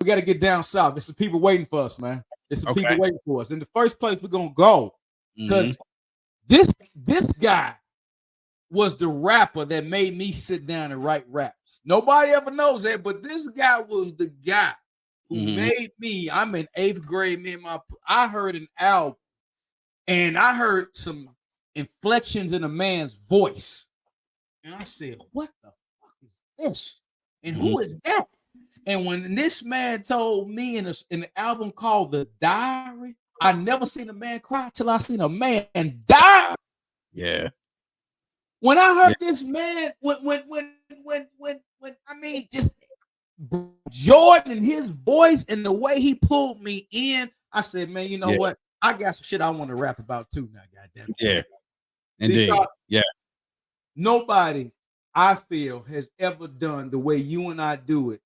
We got to get down south. It's some people waiting for us, man. It's some people Okay. waiting for us. In the first place, we're gonna go because this guy was the rapper that made me sit down and write raps. Nobody ever knows that, but this guy was the guy who made me. I'm in 8th grade. I heard an album, and I heard some inflections in a man's voice, and I said, "What the fuck is this? And who is that?" And when this man told me in an album called The Diary, I never seen a man cry till I seen a man die. Yeah. When I heard this man, when I mean, just Jordan and his voice and the way he pulled me in, I said, man, you know what? I got some shit I want to rap about too now, goddamn. Yeah. Indeed. Because nobody, I feel, has ever done the way you and I do it,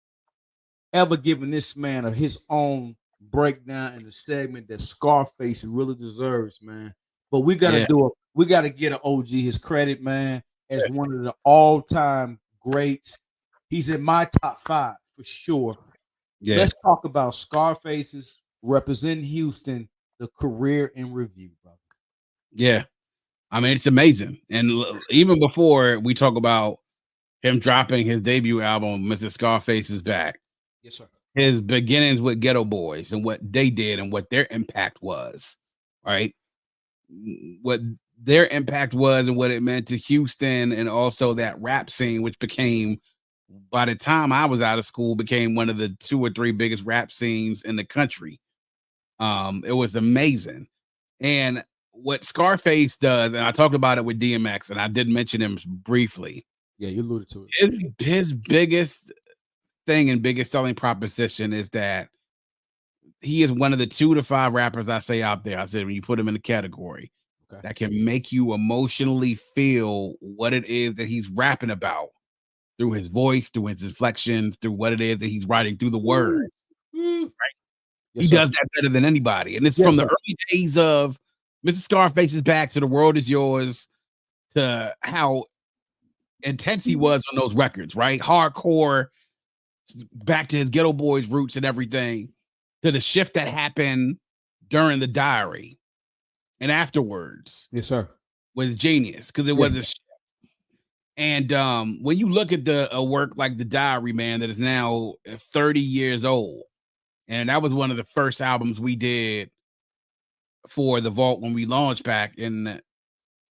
ever given this man his own breakdown in the segment that Scarface really deserves, man. But we gotta we gotta get an OG his credit, man, as one of the all-time greats. He's in my top 5 for sure. Yeah. Let's talk about Scarface's representing Houston, the career in review, brother. Yeah. I mean, it's amazing. And even before we talk about him dropping his debut album, Mr. Scarface is Back. Yes, sir. His beginnings with Ghetto Boys and what they did and what their impact was, right? What their impact was and what it meant to Houston, and also that rap scene, which became, by the time I was out of school, became one of the 2 or 3 biggest rap scenes in the country. It was amazing. And what Scarface does, and I talked about it with DMX, and I did mention him briefly. Yeah, you alluded to it. His biggest thing and biggest selling proposition is that he is one of the 2 to 5 rappers I say out there. I said, when you put him in the category that can make you emotionally feel what it is that he's rapping about through his voice, through his inflections, through what it is that he's writing through the words. Right? Yes, he does that better than anybody. And it's from the early days of Mr. Scarface is Back to The World Is Yours to how intense he was on those records, right? Hardcore, back to his Ghetto Boys roots and everything, to the shift that happened during The Diary and afterwards. Yes, sir. Was genius because it was a shift. And when you look at a work like The Diary, man, that is now 30 years old, and that was one of the first albums we did for the Vault when we launched back in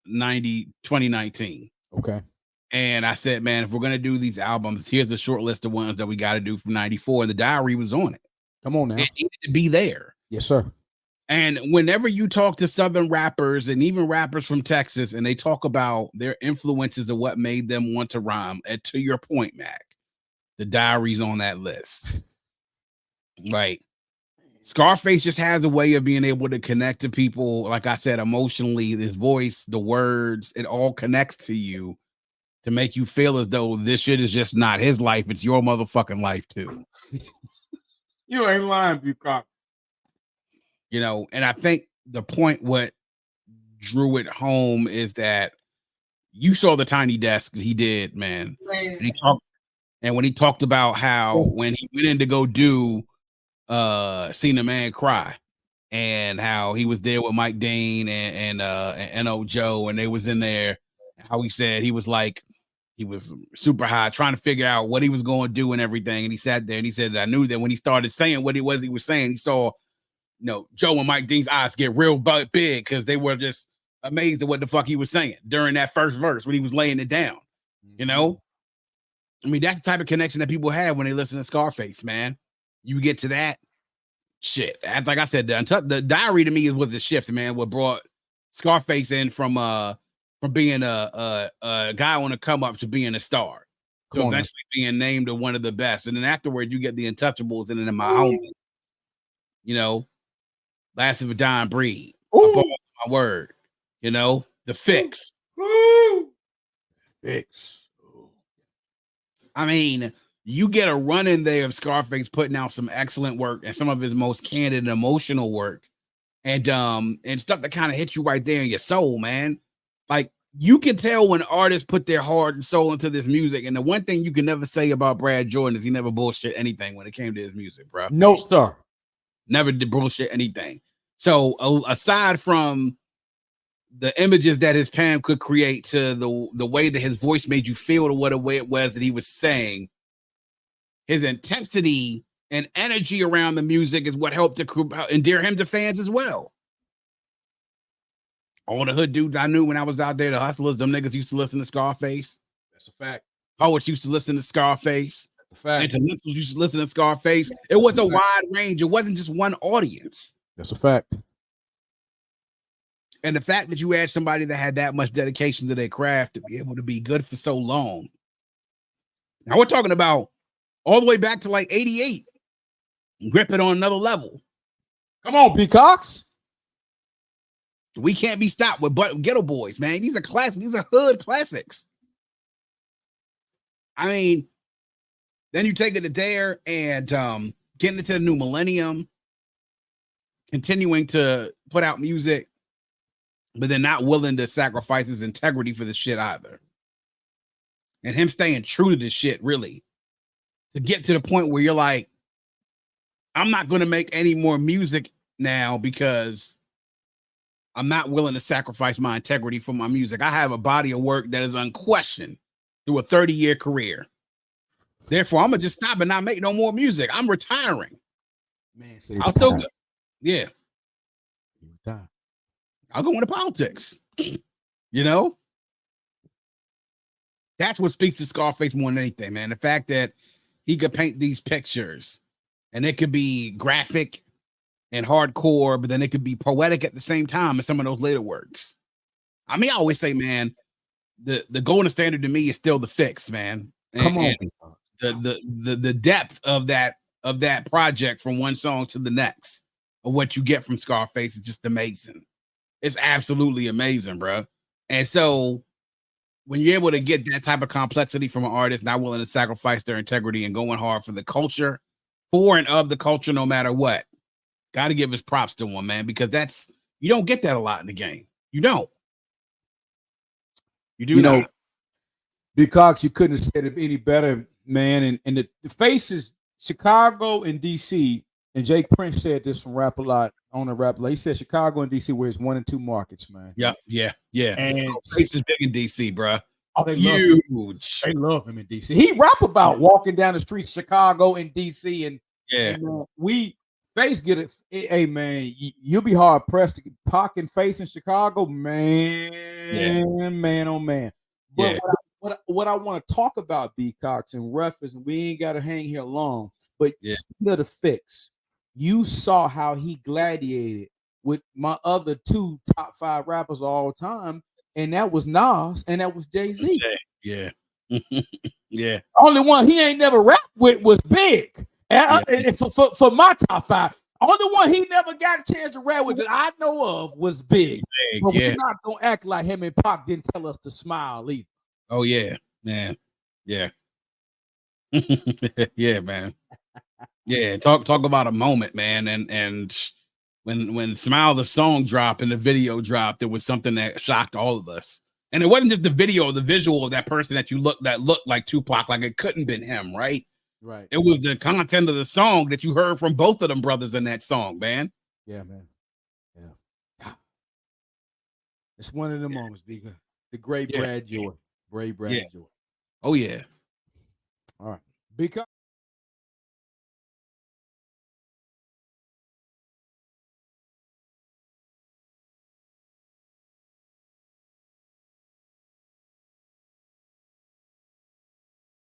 2019. Okay. And I said, man, if we're going to do these albums, here's a short list of ones that we got to do from 94. And The Diary was on it. Come on now. It needed to be there. Yes, sir. And whenever you talk to Southern rappers and even rappers from Texas, and they talk about their influences of what made them want to rhyme, and to your point, Mac, The Diary's on that list. Right. Scarface just has a way of being able to connect to people. Like I said, emotionally, his voice, the words, it all connects to you to make you feel as though this shit is just not his life. It's your motherfucking life too. You ain't lying, Bucox. You know, and I think the point what drew it home is that you saw the Tiny Desk he did, man. And when he talked about how when he went in to go do Seen a Man Cry, and how he was there with Mike Dane and N.O. Joe, and they was in there, how he said he was super high trying to figure out what he was going to do and everything. And he sat there and he said, I knew that when he started saying what it was he was saying, he saw, you know, Joe and Mike Dean's eyes get real big because they were just amazed at what the fuck he was saying during that first verse when he was laying it down. You know, I mean, that's the type of connection that people have when they listen to Scarface, man. You get to that shit. Like I said, the Diary to me was the shift, man. What brought Scarface in from being a guy on the come up to being a star, to eventually being named one of the best. And then afterwards, you get the Untouchables and then my homies, you know, Last of a Dying Breed, my word, you know, The Fix. Fix. I mean, you get a run in there of Scarface putting out some excellent work and some of his most candid and emotional work, and stuff that kind of hits you right there in your soul, man. Like you can tell when artists put their heart and soul into this music. And the one thing you can never say about Brad Jordan is he never bullshit anything when it came to his music, bro. No, sir. Never did bullshit anything. So aside from the images that his pen could create to the way that his voice made you feel to what way it was that he was saying, his intensity and energy around the music is what helped to endear him to fans as well. All the hood dudes I knew when I was out there, the hustlers, them niggas used to listen to Scarface. That's a fact. Poets used to listen to Scarface. That's a fact. Intellectuals used to listen to Scarface. It was a wide range. It wasn't just one audience. That's a fact. And the fact that you had somebody that had that much dedication to their craft to be able to be good for so long. Now we're talking about all the way back to like 88. Grip it on another level. Come on, Peacocks. We can't be stopped with Ghetto Boys, man. These are classics. These are hood classics. I mean, then you take it to there and getting into the new millennium, continuing to put out music, but they're not willing to sacrifice his integrity for the shit either. And him staying true to this shit, really, to get to the point where you're like, I'm not going to make any more music now because I'm not willing to sacrifice my integrity for my music. I have a body of work that is unquestioned through a 30-year career. Therefore, I'm going to just stop and not make no more music. I'm retiring. Man, I'll still go. Yeah. Retire. I'll go into politics. You know? That's what speaks to Scarface more than anything, man. The fact that he could paint these pictures and it could be graphic and hardcore, but then it could be poetic at the same time as some of those later works. I mean, I always say, man, the golden standard to me is still the fix, man. And, come on, the depth of that project from one song to the next of what you get from Scarface is just amazing. It's absolutely amazing, bro. And so when you're able to get that type of complexity from an artist not willing to sacrifice their integrity and going hard for the culture, for and of the culture, no matter what, got to give his props to him, man, because you don't get that a lot in the game. You don't. You do not. Because you couldn't have said it any better, man. And the faces, Chicago and DC, and Jake Prince said this from Rap A Lot on the Rap A Lot. He said Chicago and DC were his 1 and 2 markets, man. Yeah. And Face is big in DC, bro. Oh, they huge. They love him in DC. He rap about walking down the streets of Chicago and DC, and we Face get it. Hey man, you'll be hard pressed to get Pac and Face in Chicago, man, man, oh man. But what I want to talk about, B Cox and reference, and we ain't got to hang here long. But the fix, you saw how he gladiated with my other 2 top 5 rappers of all time, and that was Nas and that was Jay-Z. Yeah. Only one he ain't never rapped with was Big. And for my top 5, only one he never got a chance to rap with that I know of was Big. But we're not gonna act like him and Pac didn't tell us to smile either. Oh yeah, man. Yeah. Yeah, man. Yeah, talk about a moment, man. And when Smile the song dropped and the video dropped, it was something that shocked all of us. And it wasn't just the video, the visual of that person that looked like Tupac, like it couldn't have been him, right? Right. It was the content of the song that you heard from both of them brothers in that song, man. Yeah, man. Yeah. It's one of the moments, Bigger. The great Brad Jordan. Brad Jordan. Oh, yeah. All right. Because